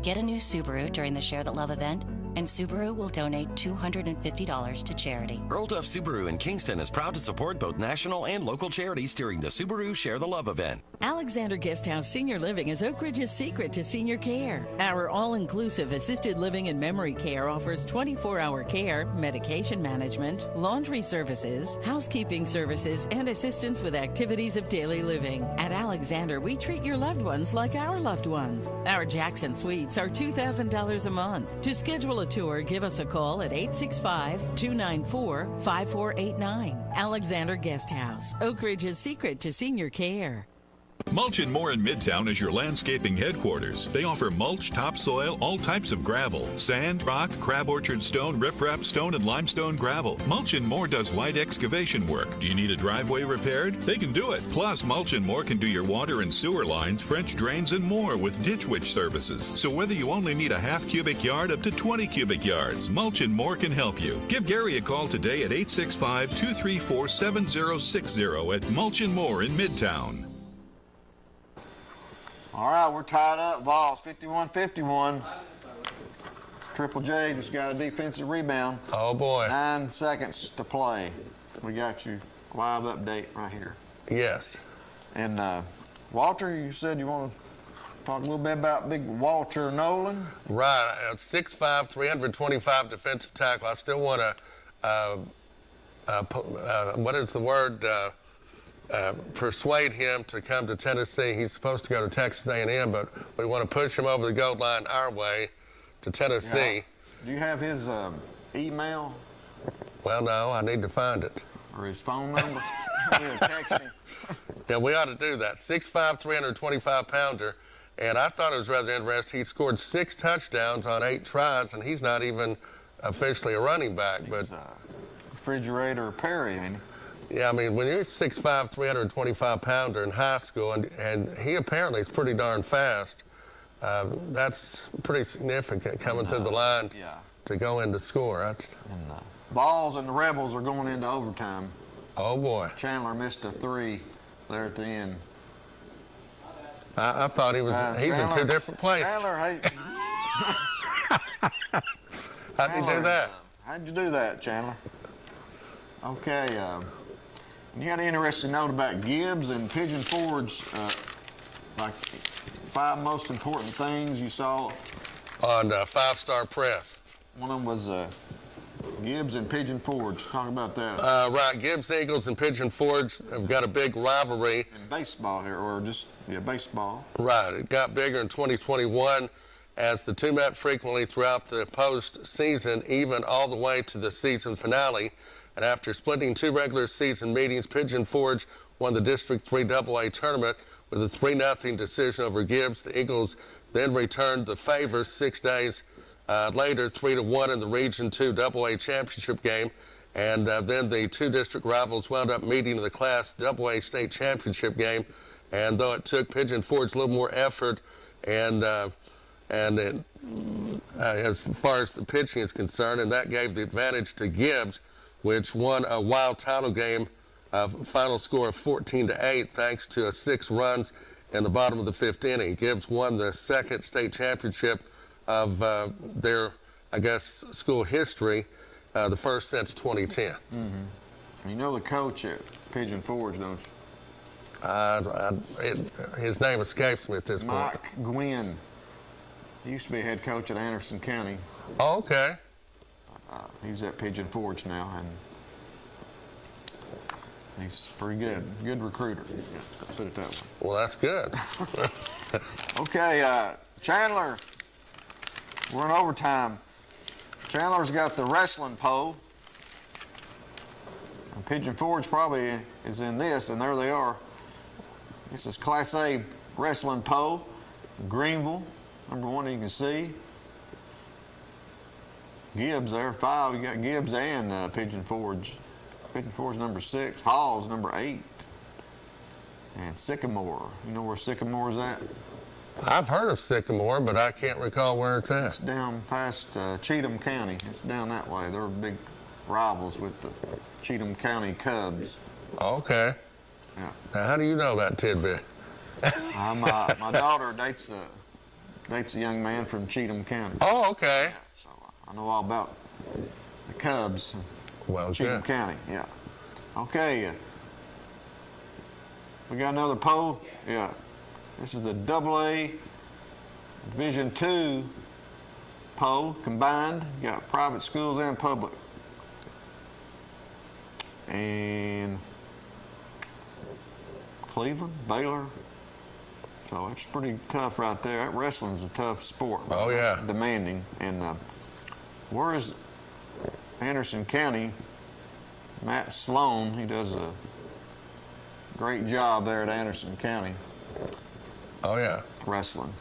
Get a new Subaru during the Share the Love event, and Subaru will donate $250 to charity.
Earl Duff Subaru in Kingston is proud to support both national and local charities during the Subaru Share the Love event.
Alexander Guesthouse Senior Living is Oak Ridge's secret to senior care. Our all-inclusive assisted living and memory care offers 24-hour care, medication management, laundry services, housekeeping services, and assistance with activities of daily living. At Alexander, we treat your loved ones like our loved ones. Our Jackson Suites are $2,000 a month. To schedule a tour, give us a call at 865-294-5489. Alexander Guesthouse, Oak Ridge's secret to senior care.
Mulch & More in Midtown is your landscaping headquarters. They offer mulch, topsoil, all types of gravel, sand, rock, crab orchard stone, riprap stone, and limestone gravel. Mulch & More does light excavation work. Do you need a driveway repaired? They can do it. Plus, Mulch & More can do your water and sewer lines, French drains, and more with Ditch Witch services. So whether you only need a half cubic yard up to 20 cubic yards, Mulch & More can help you. Give Gary a call today at 865-234-7060 at Mulch & More in Midtown.
All right, we're tied up. Vols 51-51. Triple J just got a defensive rebound.
Oh, boy.
9 seconds to play. We got you live update right here.
Yes.
And Walter, you said you want to talk a little bit about big Walter Nolan?
Right. 6'5", 325 defensive tackle. I still want to, what is the word? Persuade him to come to Tennessee. He's supposed to go to Texas A&M, but we want to push him over the goal line our way to Tennessee.
Yeah. Do you have his email?
Well, no, I need to find it.
Or his phone number? We'll text him.
Yeah, we ought to do that. 6'5", 325-pounder. And I thought it was rather interesting. He scored 6 touchdowns on 8 tries, and he's not even officially a running back.
He's Refrigerator Perry, ain't he?
Yeah, I mean, when you're 6'5", 325-pounder in high school, and he apparently is pretty darn fast, that's pretty significant coming through the line to go in to score.
Vols and the Rebels are going into overtime.
Oh, boy.
Chandler missed a 3 there at the end.
I thought he's
Chandler,
in 2 different places.
Chandler, hey.
How'd he do that?
How'd you do that, Chandler? Okay, you had an interesting note about Gibbs and Pigeon Forge, like 5 most important things you saw.
On 5-Star Press.
One of them was Gibbs and Pigeon Forge. Talk about that.
Right, Gibbs Eagles and Pigeon Forge have got a big rivalry.
In baseball here, or just, baseball.
Right, it got bigger in 2021 as the two met frequently throughout the postseason, even all the way to the season finale. And after splitting 2 regular season meetings, Pigeon Forge won the District 3 AA tournament with a 3-0 decision over Gibbs. The Eagles then returned the favor 6 days later, 3-1 in the Region 2 AA championship game. And then the 2 district rivals wound up meeting in the Class AA state championship game. And though it took Pigeon Forge a little more effort and as far as the pitching is concerned, and that gave the advantage to Gibbs, which won a wild title game, final score of 14-8, thanks to 6 runs in the bottom of the 5th inning. Gibbs won the 2nd state championship of their, school history, the first since 2010.
Mm-hmm. You know the coach at Pigeon Forge, don't you?
His name escapes me at this point.
Mike Gwynn. He used to be head coach at Anderson County.
Oh, okay.
He's at Pigeon Forge now, and he's pretty good. Good recruiter. Yeah, let's put it that way.
Well, that's good.
Okay, Chandler. We're in overtime. Chandler's got the wrestling pole. And Pigeon Forge probably is in this, and there they are. This is Class A wrestling pole. Greenville, number 1 you can see. Gibbs there, 5. You got Gibbs and Pigeon Forge. Pigeon Forge number 6. Halls number 8. And Sycamore. You know where Sycamore's at?
I've heard of Sycamore, but I can't recall where it's at.
It's down past Cheatham County. It's down that way. They're big rivals with the Cheatham County Cubs.
Okay.
Yeah.
Now, how do you know that tidbit?
My daughter dates a young man from Cheatham County.
Oh, okay.
Yeah, so I know all about the Cubs.
Well,
Cheatham
good.
County. Yeah. Okay. We got another poll. Yeah. This is the AA Division II poll combined. You got private schools and public. And Cleveland, Baylor. So it's pretty tough right there. That wrestling's a tough sport.
Oh, yeah.
It's demanding. And where is Anderson County? Matt Sloan, he does a great job there at Anderson County.
Oh, yeah.
Wrestling.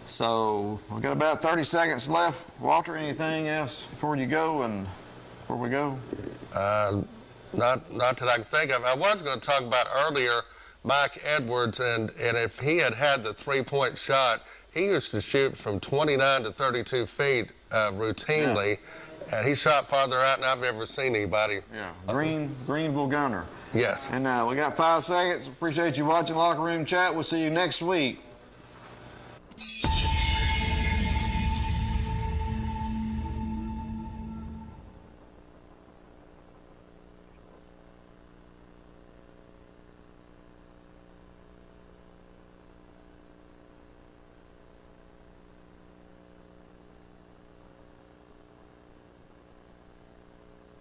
So we've got about 30 seconds left. Walter, anything else before you go and before we go?
Not that I can think of. I was going to talk about earlier Mike Edwards, and if he had the 3-point shot, he used to shoot from 29 to 32 feet routinely, and he shot farther out than I've ever seen anybody.
Yeah, Greenville Gunner.
Yes.
And we got 5 seconds. Appreciate you watching Locker Room Chat. We'll see you next week.